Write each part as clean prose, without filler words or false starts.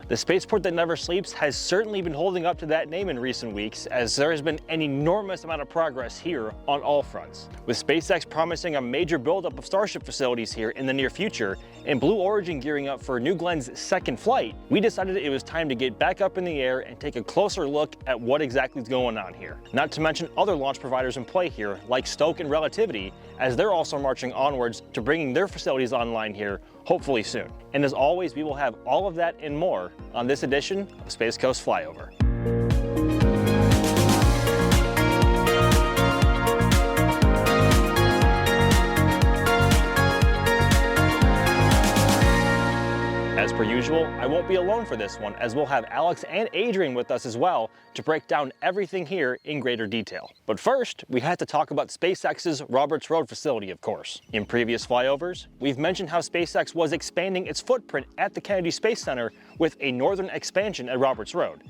The spaceport that never sleeps has certainly been holding up to that name in recent weeks, as there has been an enormous amount of progress here on all fronts. With SpaceX promising a major buildup of Starship facilities here in the near future, and Blue Origin gearing up for New Glenn's second flight, we decided it was time to get back up in the air and take a closer look at what exactly is going on here. Not to mention other launch providers in play here, like Stoke and Relativity, as they're also marching onwards to bringing their facilities online here, hopefully soon. And as always, we will have all of that and more on this edition of Space Coast Flyover. As per usual, I won't be alone for this one, as we'll have Alex and Adrian with us as well to break down everything here in greater detail. But first, we had to talk about SpaceX's Roberts Road facility, of course. In previous flyovers, we've mentioned how SpaceX was expanding its footprint at the Kennedy Space Center with a northern expansion at Roberts Road,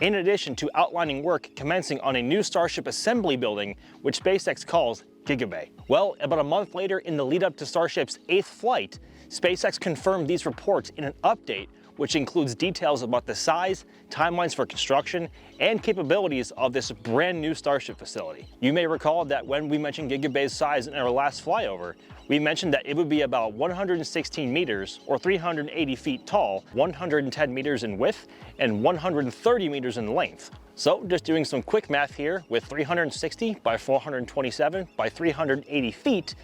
in addition to outlining work commencing on a new Starship assembly building, which SpaceX calls Gigabay. Well, about a month later, in the lead up to Starship's 8th flight, SpaceX confirmed these reports in an update which includes details about the size, timelines for construction, and capabilities of this brand new Starship facility. You may recall that when we mentioned Gigabay's size in our last flyover, we mentioned that it would be about 116 meters or 380 feet tall, 110 meters in width, and 130 meters in length. So just doing some quick math here, with 360 by 427 by 380 feet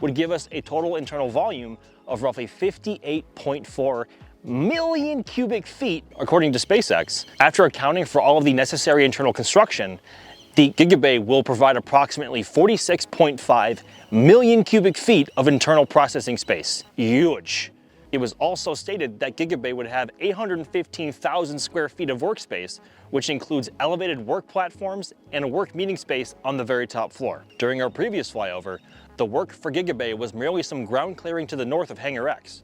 would give us a total internal volume of roughly 58.4 million cubic feet, according to SpaceX. After accounting for all of the necessary internal construction, the Gigabay will provide approximately 46.5 million cubic feet of internal processing space. Huge. It was also stated that Gigabay would have 815,000 square feet of workspace, which includes elevated work platforms and a work meeting space on the very top floor. During our previous flyover, the work for Gigabay was merely some ground clearing to the north of Hangar X.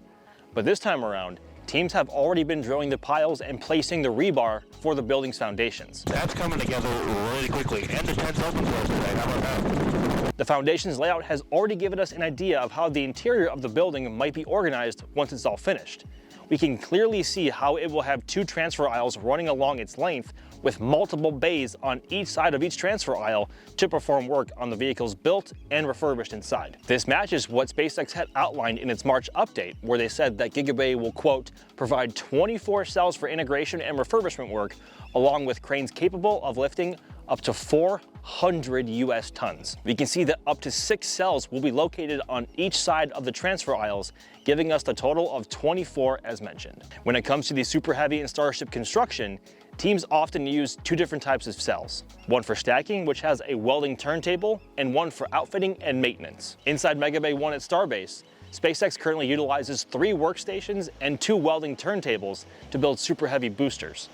But this time around, teams have already been drilling the piles and placing the rebar for the building's foundations. That's coming together really quickly, and the tent's open for us today. How about that? The foundation's layout has already given us an idea of how the interior of the building might be organized once it's all finished. We can clearly see how it will have 2 transfer aisles running along its length, with multiple bays on each side of each transfer aisle to perform work on the vehicles built and refurbished inside. This matches what SpaceX had outlined in its March update, where they said that Gigabay will, quote, provide 24 cells for integration and refurbishment work, along with cranes capable of lifting up to 400 US tons. We can see that up to 6 cells will be located on each side of the transfer aisles, giving us the total of 24 as mentioned. When it comes to the Super Heavy and Starship construction, teams often use 2 different types of cells. One for stacking, which has a welding turntable, and one for outfitting and maintenance. Inside Megabay 1 at Starbase, SpaceX currently utilizes 3 workstations and 2 welding turntables to build Super Heavy boosters.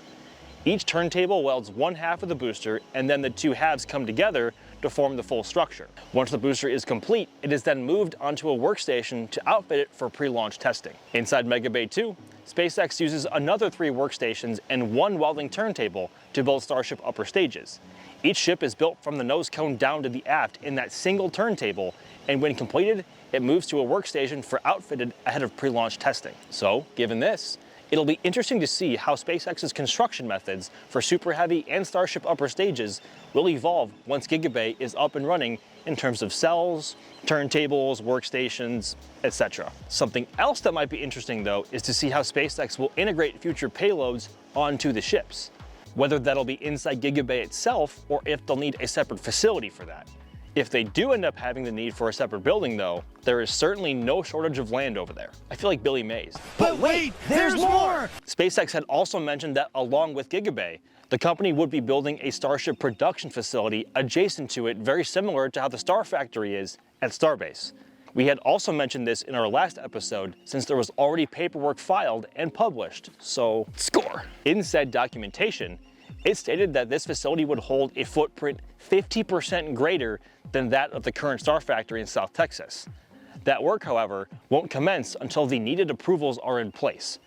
Each turntable welds one half of the booster, and then the 2 halves come together to form the full structure. Once the booster is complete, it is then moved onto a workstation to outfit it for pre-launch testing. Inside Megabay 2, SpaceX uses another 3 workstations and 1 welding turntable to build Starship upper stages. Each ship is built from the nose cone down to the aft in that single turntable, and when completed, it moves to a workstation for outfitted ahead of pre-launch testing. So, given this, it'll be interesting to see how SpaceX's construction methods for Super Heavy and Starship upper stages will evolve once Gigabay is up and running in terms of cells, turntables, workstations, etc. Something else that might be interesting though is to see how SpaceX will integrate future payloads onto the ships. Whether that'll be inside Gigabay itself or if they'll need a separate facility for that. If they do end up having the need for a separate building though, there is certainly no shortage of land over there. I feel like Billy Mays. But wait, there's more! SpaceX had also mentioned that along with Gigabay, the company would be building a Starship production facility adjacent to it, very similar to how the Star Factory is at Starbase. We had also mentioned this in our last episode, since there was already paperwork filed and published, so score! In said documentation, it stated that this facility would hold a footprint 50% greater than that of the current Star Factory in South Texas. That work, however, won't commence until the needed approvals are in place.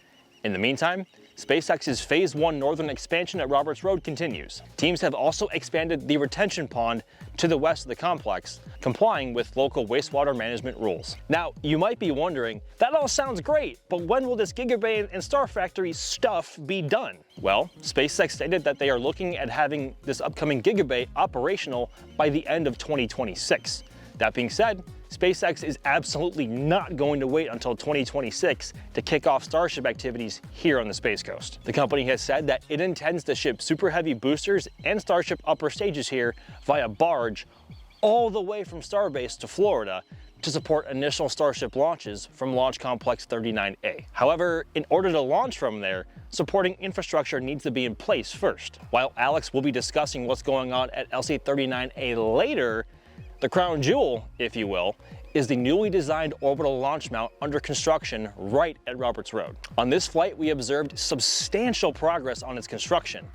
In the meantime, SpaceX's Phase 1 northern expansion at Roberts Road continues. Teams have also expanded the retention pond to the west of the complex, complying with local wastewater management rules. Now, you might be wondering, that all sounds great, but when will this Gigabay and Star Factory stuff be done? Well, SpaceX stated that they are looking at having this upcoming Gigabay operational by the end of 2026. That being said, SpaceX is absolutely not going to wait until 2026 to kick off Starship activities here on the Space Coast. The company has said that it intends to ship Super Heavy boosters and Starship upper stages here via barge all the way from Starbase to Florida to support initial Starship launches from Launch Complex 39A. However, in order to launch from there, supporting infrastructure needs to be in place first. While Alex will be discussing what's going on at LC-39A later, the crown jewel, if you will, is the newly designed orbital launch mount under construction right at Roberts Road. On this flight, we observed substantial progress on its construction.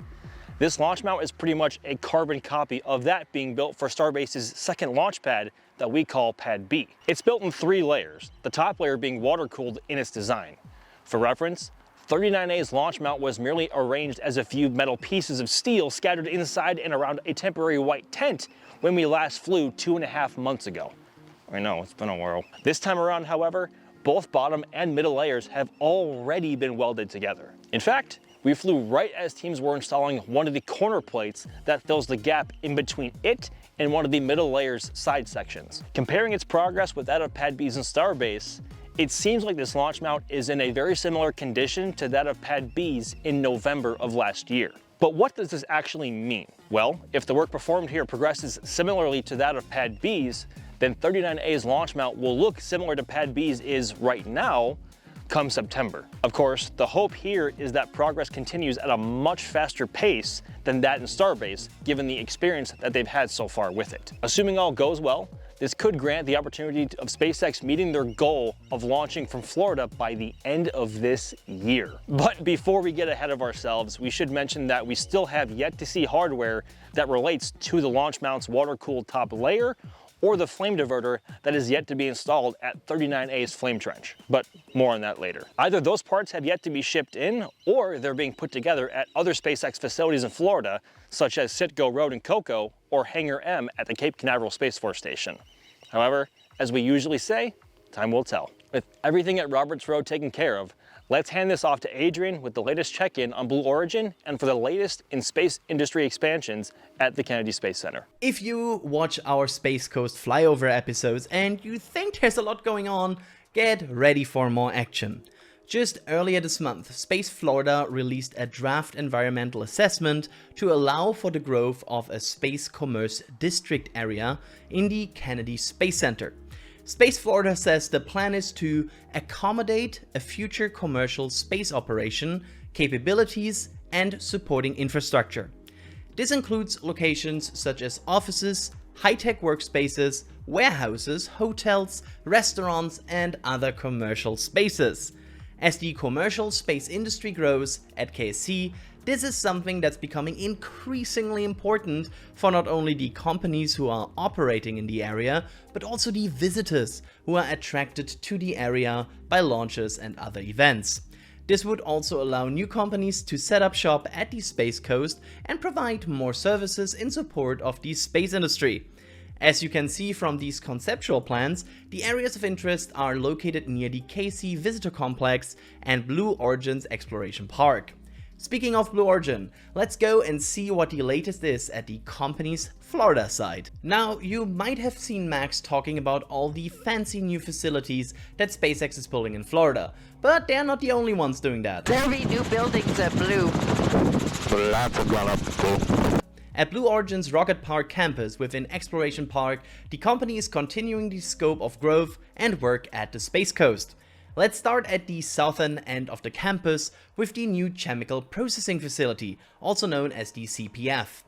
This launch mount is pretty much a carbon copy of that being built for Starbase's second launch pad that we call Pad B. It's built in 3 layers, the top layer being water-cooled in its design. For reference, 39A's launch mount was merely arranged as a few metal pieces of steel scattered inside and around a temporary white tent when we last flew 2.5 months ago. I know, it's been a while. This time around, however, both bottom and middle layers have already been welded together. In fact, we flew right as teams were installing one of the corner plates that fills the gap in between it and one of the middle layer's side sections. Comparing its progress with that of Pad B's and Starbase, it seems like this launch mount is in a very similar condition to that of Pad B's in November of last year. But what does this actually mean? Well, if the work performed here progresses similarly to that of Pad B's, then 39A's launch mount will look similar to Pad B's is right now, come September. Of course, the hope here is that progress continues at a much faster pace than that in Starbase, given the experience that they've had so far with it. Assuming all goes well, this could grant the opportunity of SpaceX meeting their goal of launching from Florida by the end of this year. But before we get ahead of ourselves, we should mention that we still have yet to see hardware that relates to the launch mount's water-cooled top layer or the flame diverter that is yet to be installed at 39A's flame trench. But more on that later. Either those parts have yet to be shipped in, or they're being put together at other SpaceX facilities in Florida, such as Citgo Road in Cocoa or Hangar M at the Cape Canaveral Space Force Station. However, as we usually say, time will tell. With everything at Roberts Road taken care of, let's hand this off to Adrian with the latest check-in on Blue Origin and for the latest in space industry expansions at the Kennedy Space Center. If you watch our Space Coast Flyover episodes and you think there's a lot going on, get ready for more action. Just earlier this month, Space Florida released a draft environmental assessment to allow for the growth of a space commerce district area in the Kennedy Space Center. Space Florida says the plan is to accommodate a future commercial space operation, capabilities, and supporting infrastructure. This includes locations such as offices, high-tech workspaces, warehouses, hotels, restaurants, and other commercial spaces. As the commercial space industry grows at KSC, this is something that's becoming increasingly important for not only the companies who are operating in the area, but also the visitors who are attracted to the area by launches and other events. This would also allow new companies to set up shop at the Space Coast and provide more services in support of the space industry. As you can see from these conceptual plans, the areas of interest are located near the KC Visitor Complex and Blue Origin's Exploration Park. Speaking of Blue Origin, let's go and see what the latest is at the company's Florida side. Now, you might have seen Max talking about all the fancy new facilities that SpaceX is building in Florida, but they're not the only ones doing that. Every new building's a blue. Lots of blue. At Blue Origin's Rocket Park campus within Exploration Park, the company is continuing the scope of growth and work at the Space Coast. Let's start at the southern end of the campus with the new chemical processing facility, also known as the CPF.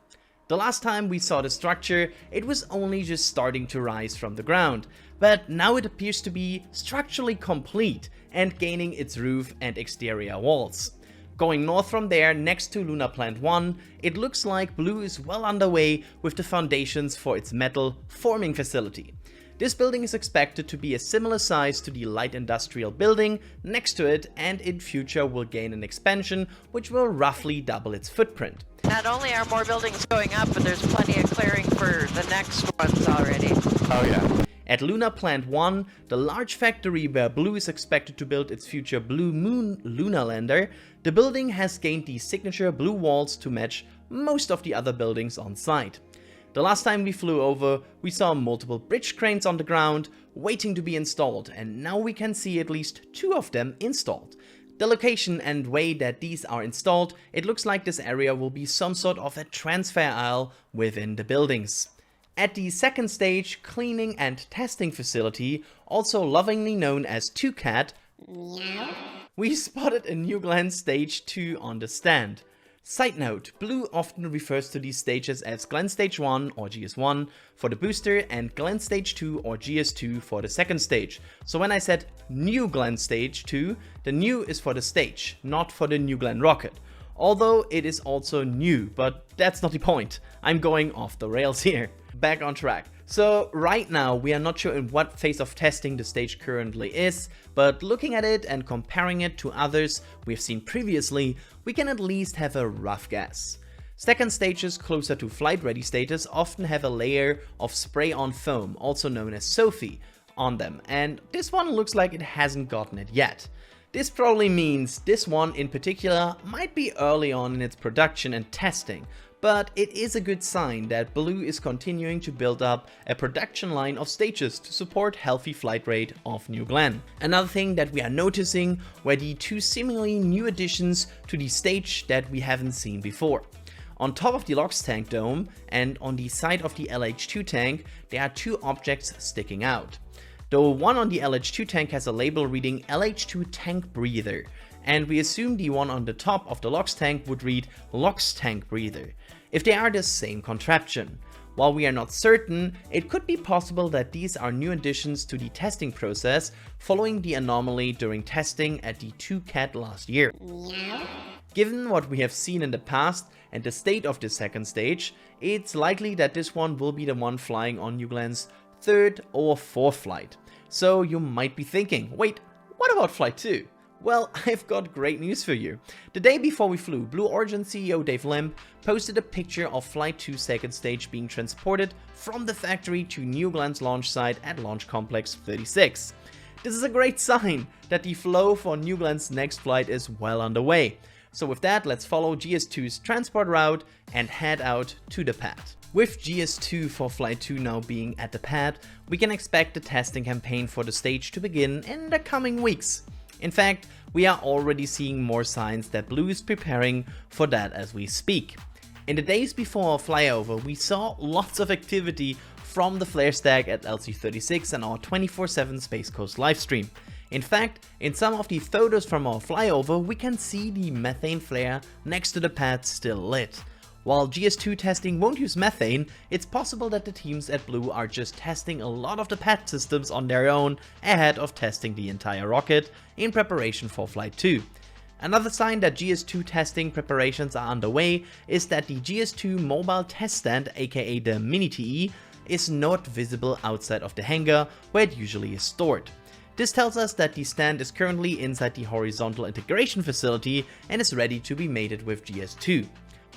The last time we saw the structure, it was only just starting to rise from the ground, but now it appears to be structurally complete and gaining its roof and exterior walls. Going north from there, next to Lunar Plant 1, it looks like Blue is well underway with the foundations for its metal forming facility. This building is expected to be a similar size to the light industrial building next to it, and in future will gain an expansion which will roughly double its footprint. Not only are more buildings going up, but there's plenty of clearing for the next ones already. Oh yeah. At Lunar Plant 1, the large factory where Blue is expected to build its future Blue Moon lunar lander, the building has gained the signature blue walls to match most of the other buildings on site. The last time we flew over, we saw multiple bridge cranes on the ground waiting to be installed, and now we can see at least 2 of them installed. The location and way that these are installed, it looks like this area will be some sort of a transfer aisle within the buildings. At the second stage cleaning and testing facility, also lovingly known as 2CAT, we spotted a New Glenn Stage 2 on the stand. Side note, Blue often refers to these stages as Glenn Stage 1 or GS1 for the booster and Glenn Stage 2 or GS2 for the second stage. So when I said New Glenn Stage 2, the new is for the stage, not for the New Glenn rocket. Although it is also new, but that's not the point. I'm going off the rails here. Back on track. So right now we are not sure in what phase of testing the stage currently is, but looking at it and comparing it to others we've seen previously, we can at least have a rough guess. Second stages closer to flight ready status often have a layer of spray-on foam, also known as SOFI, on them, and this one looks like it hasn't gotten it yet. This probably means this one in particular might be early on in its production and testing, but it is a good sign that Blue is continuing to build up a production line of stages to support healthy flight rate of New Glenn. Another thing that we are noticing were the 2 seemingly new additions to the stage that we haven't seen before. On top of the LOX tank dome and on the side of the LH2 tank, there are 2 objects sticking out. The one on the LH2 tank has a label reading LH2 Tank Breather, and we assume the one on the top of the LOX tank would read LOX Tank Breather, if they are the same contraption. While we are not certain, it could be possible that these are new additions to the testing process following the anomaly during testing at the 2CAT last year. Given what we have seen in the past and the state of the second stage, it's likely that this one will be the one flying on New Glenn's 3rd or 4th flight. So you might be thinking, wait, what about flight 2? Well, I've got great news for you. The day before we flew, Blue Origin CEO Dave Limp posted a picture of Flight 2's second stage being transported from the factory to New Glenn's launch site at Launch Complex 36. This is a great sign that the flow for New Glenn's next flight is well underway. So with that, let's follow GS2's transport route and head out to the pad. With GS2 for Flight 2 now being at the pad, we can expect the testing campaign for the stage to begin in the coming weeks. In fact, we are already seeing more signs that Blue is preparing for that as we speak. In the days before Flyover, we saw lots of activity from the flare stack at LC36 and our 24/7 Space Coast livestream. In fact, in some of the photos from our Flyover, we can see the methane flare next to the pad still lit. While GS2 testing won't use methane, it's possible that the teams at Blue are just testing a lot of the pad systems on their own ahead of testing the entire rocket in preparation for Flight 2. Another sign that GS2 testing preparations are underway is that the GS2 mobile test stand, aka the Mini TE, is not visible outside of the hangar where it usually is stored. This tells us that the stand is currently inside the horizontal integration facility and is ready to be mated with GS2.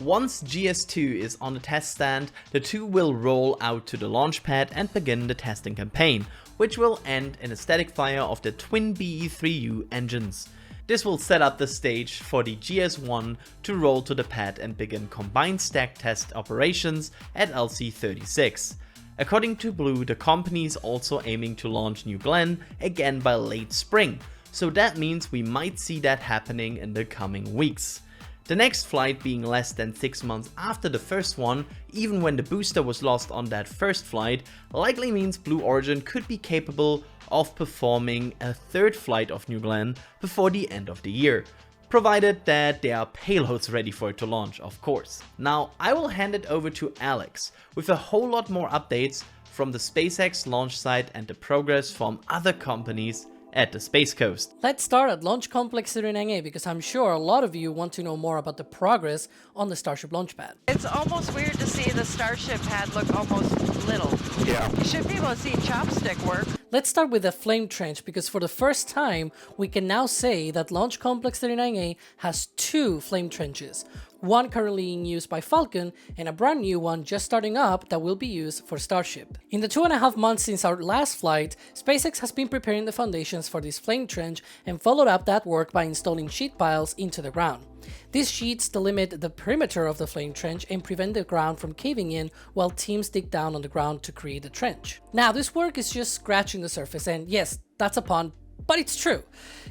Once GS2 is on the test stand, the 2 will roll out to the launch pad and begin the testing campaign, which will end in a static fire of the twin BE-3U engines. This will set up the stage for the GS1 to roll to the pad and begin combined stack test operations at LC36. According to Blue, the company is also aiming to launch New Glenn again by late spring, so that means we might see that happening in the coming weeks. The next flight being less than 6 months after the first one, even when the booster was lost on that first flight, likely means Blue Origin could be capable of performing a 3rd flight of New Glenn before the end of the year. Provided that there are payloads ready for it to launch, of course. Now, I will hand it over to Alex with a whole lot more updates from the SpaceX launch site and the progress from other companies at the Space Coast. Let's start at Launch Complex 39A because I'm sure a lot of you want to know more about the progress on the Starship launch pad. It's almost weird to see the Starship pad look almost little. Yeah. You should be able to see chopstick work. Let's start with the flame trench because for the first time we can now say that Launch Complex 39A has 2 flame trenches. One currently in use by Falcon and a brand new one just starting up that will be used for Starship. In the 2.5 months since our last flight, SpaceX has been preparing the foundations for this flame trench and followed up that work by installing sheet piles into the ground. These sheets delimit the perimeter of the flame trench and prevent the ground from caving in while teams dig down on the ground to create the trench. Now, this work is just scratching the surface, and yes, that's a pun, but it's true.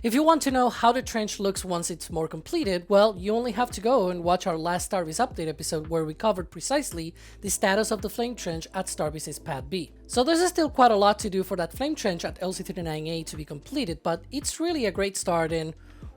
If you want to know how the trench looks once it's more completed, well, you only have to go and watch our last Starbase update episode where we covered precisely the status of the flame trench at Starbase's Pad B. So there's still quite a lot to do for that flame trench at LC-39A to be completed, but it's really a great start, and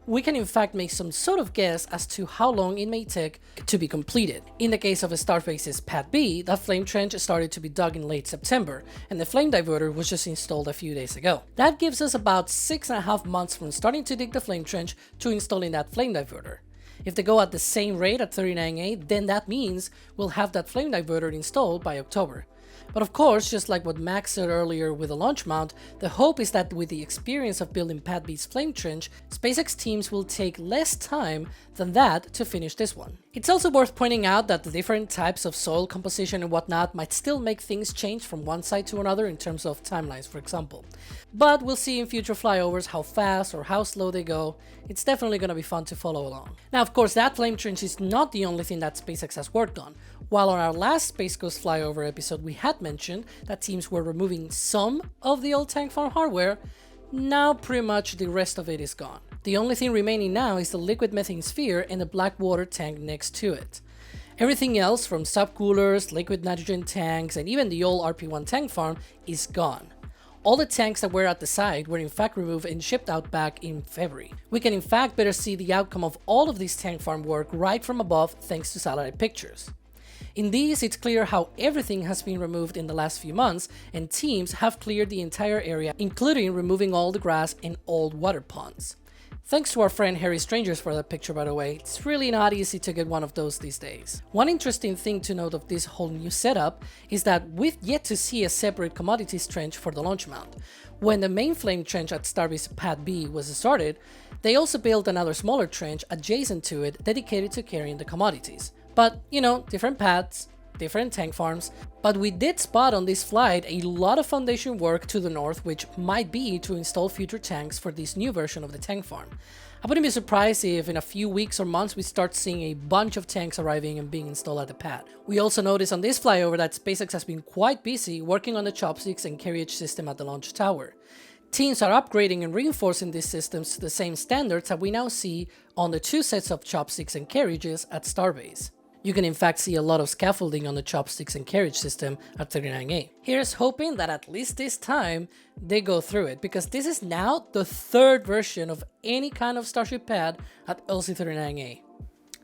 we can in fact make some sort of guess as to how long it may take to be completed. In the case of Starbase's Pad B, that flame trench started to be dug in late September, and the flame diverter was just installed a few days ago. That gives us about 6.5 months from starting to dig the flame trench to installing that flame diverter. If they go at the same rate at 39A, then that means we'll have that flame diverter installed by October. But of course, just like what Max said earlier with the launch mount, the hope is that with the experience of building Pad B's flame trench, SpaceX teams will take less time than that to finish this one. It's also worth pointing out that the different types of soil composition and whatnot might still make things change from one site to another in terms of timelines, for example. But we'll see in future flyovers how fast or how slow they go. It's definitely going to be fun to follow along. Now, of course, that flame trench is not the only thing that SpaceX has worked on. While on our last Space Coast flyover episode we had mentioned that teams were removing some of the old tank farm hardware, now pretty much the rest of it is gone. The only thing remaining now is the liquid methane sphere and the black water tank next to it. Everything else from subcoolers, liquid nitrogen tanks, and even the old RP-1 tank farm is gone. All the tanks that were at the site were in fact removed and shipped out back in February. We can in fact better see the outcome of all of this tank farm work right from above thanks to satellite pictures. In these, it's clear how everything has been removed in the last few months, and teams have cleared the entire area, including removing all the grass and old water ponds. Thanks to our friend Harry Strangers for that picture, by the way. It's really not easy to get one of those these days. One interesting thing to note of this whole new setup is that we've yet to see a separate commodities trench for the launch mount. When the main flame trench at Starbase Pad B was started, they also built another smaller trench adjacent to it dedicated to carrying the commodities. But, you know, different pads, different tank farms. But we did spot on this flight a lot of foundation work to the north, which might be to install future tanks for this new version of the tank farm. I wouldn't be surprised if in a few weeks or months we start seeing a bunch of tanks arriving and being installed at the pad. We also noticed on this flyover that SpaceX has been quite busy working on the chopsticks and carriage system at the launch tower. Teams are upgrading and reinforcing these systems to the same standards that we now see on the 2 sets of chopsticks and carriages at Starbase. You can in fact see a lot of scaffolding on the chopsticks and carriage system at 39A. Here's hoping that at least this time they go through it, because this is now the 3rd version of any kind of Starship pad at LC-39A.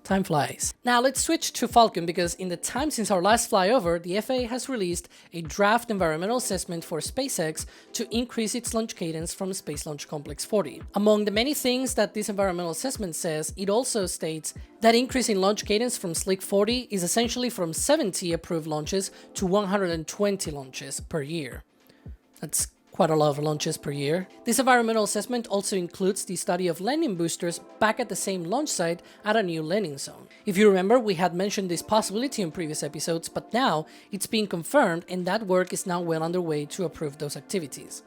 Time flies. Now let's switch to Falcon, because in the time since our last flyover, the FAA has released a draft environmental assessment for SpaceX to increase its launch cadence from Space Launch Complex 40. Among the many things that this environmental assessment says, it also states that increasing launch cadence from Slick 40 is essentially from 70 approved launches to 120 launches per year. That's quite a lot of launches per year. This environmental assessment also includes the study of landing boosters back at the same launch site at a new landing zone. If you remember, we had mentioned this possibility in previous episodes, but now it's being confirmed and that work is now well underway to approve those activities.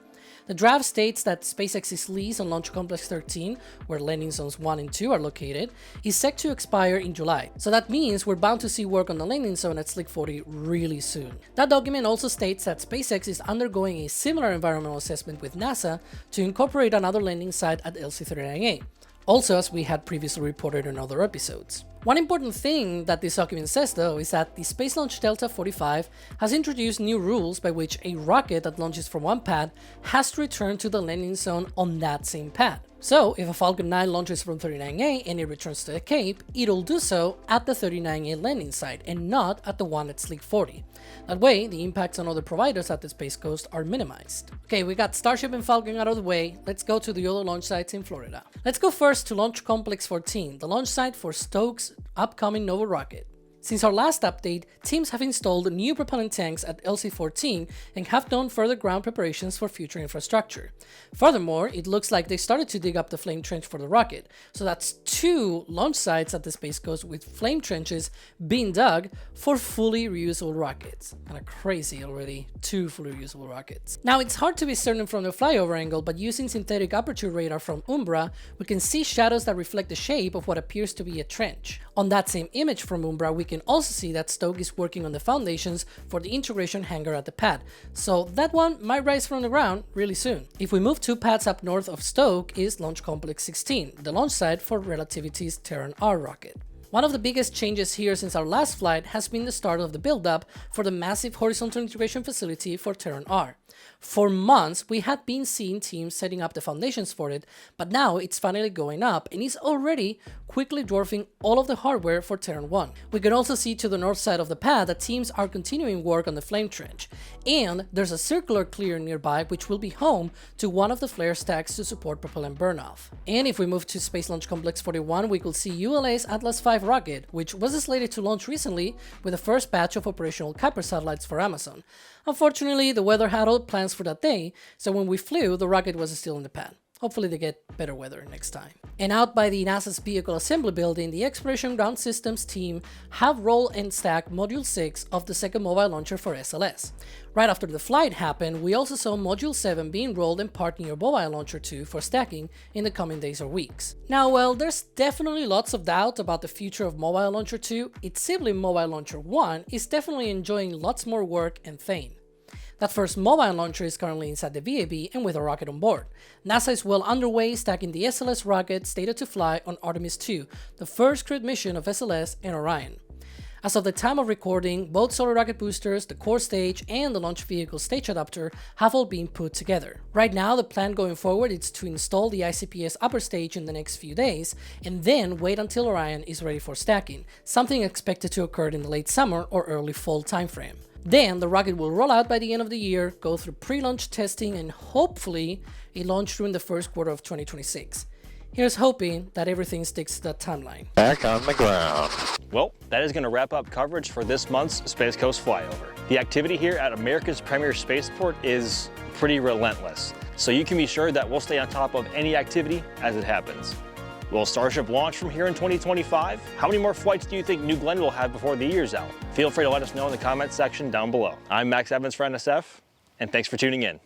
The draft states that SpaceX's lease on Launch Complex 13, where landing zones 1 and 2 are located, is set to expire in July. So that means we're bound to see work on the landing zone at Slick 40 really soon. That document also states that SpaceX is undergoing a similar environmental assessment with NASA to incorporate another landing site at LC-39A, also as we had previously reported in other episodes. One important thing that this document says, though, is that the Space Launch Delta 45 has introduced new rules by which a rocket that launches from one pad has to return to the landing zone on that same pad. So if a Falcon 9 launches from 39A and it returns to the Cape, it'll do so at the 39A landing site and not at the one at Sleek 40. That way, the impacts on other providers at the Space Coast are minimized. Okay, we got Starship and Falcon out of the way, let's go to the other launch sites in Florida. Let's go first to Launch Complex 14, the launch site for Stoke's upcoming Nova rocket. Since our last update, teams have installed new propellant tanks at LC-14 and have done further ground preparations for future infrastructure. Furthermore, it looks like they started to dig up the flame trench for the rocket, so that's 2 launch sites at the Space Coast with flame trenches being dug for fully reusable rockets. Kinda crazy already, 2 fully reusable rockets. Now, it's hard to be certain from the flyover angle, but using synthetic aperture radar from Umbra, we can see shadows that reflect the shape of what appears to be a trench. On that same image from Umbra, we can also see that Stoke is working on the foundations for the integration hangar at the pad, so that one might rise from the ground really soon. If we move 2 pads up north of Stoke is Launch Complex 16, the launch site for Relativity's Terran R rocket. One of the biggest changes here since our last flight has been the start of the build-up for the massive horizontal integration facility for Terran R. For months, we had been seeing teams setting up the foundations for it, but now it's finally going up and is already quickly dwarfing all of the hardware for Terran 1. We can also see to the north side of the pad that teams are continuing work on the flame trench, and there's a circular clearing nearby which will be home to one of the flare stacks to support propellant burnoff. And if we move to Space Launch Complex 41, we could see ULA's Atlas V rocket, which was slated to launch recently with the first batch of operational Kuiper satellites for Amazon. Unfortunately, the weather had other plans for that day, so when we flew, the rocket was still in the pad. Hopefully they get better weather next time. And out by the NASA's Vehicle Assembly Building, the Exploration Ground Systems team have rolled and stacked Module 6 of the second mobile launcher for SLS. Right after the flight happened, we also saw Module 7 being rolled and parked near Mobile Launcher 2 for stacking in the coming days or weeks. Now, while there's definitely lots of doubt about the future of Mobile Launcher 2, its sibling Mobile Launcher 1 is definitely enjoying lots more work and fame. That first mobile launcher is currently inside the VAB and with a rocket on board. NASA is well underway stacking the SLS rocket slated to fly on Artemis 2, the first crewed mission of SLS and Orion. As of the time of recording, both solar rocket boosters, the core stage, and the launch vehicle stage adapter have all been put together. Right now, the plan going forward is to install the ICPS upper stage in the next few days, and then wait until Orion is ready for stacking, something expected to occur in the late summer or early fall timeframe. Then the rocket will roll out by the end of the year, go through pre-launch testing, and hopefully a launch during the first quarter of 2026. Here's hoping that everything sticks to that timeline. Back on the ground. Well, that is going to wrap up coverage for this month's Space Coast Flyover. The activity here at America's premier spaceport is pretty relentless, so you can be sure that we'll stay on top of any activity as it happens. Will Starship launch from here in 2025? How many more flights do you think New Glenn will have before the year's out? Feel free to let us know in the comments section down below. I'm Max Evans for NSF, and thanks for tuning in.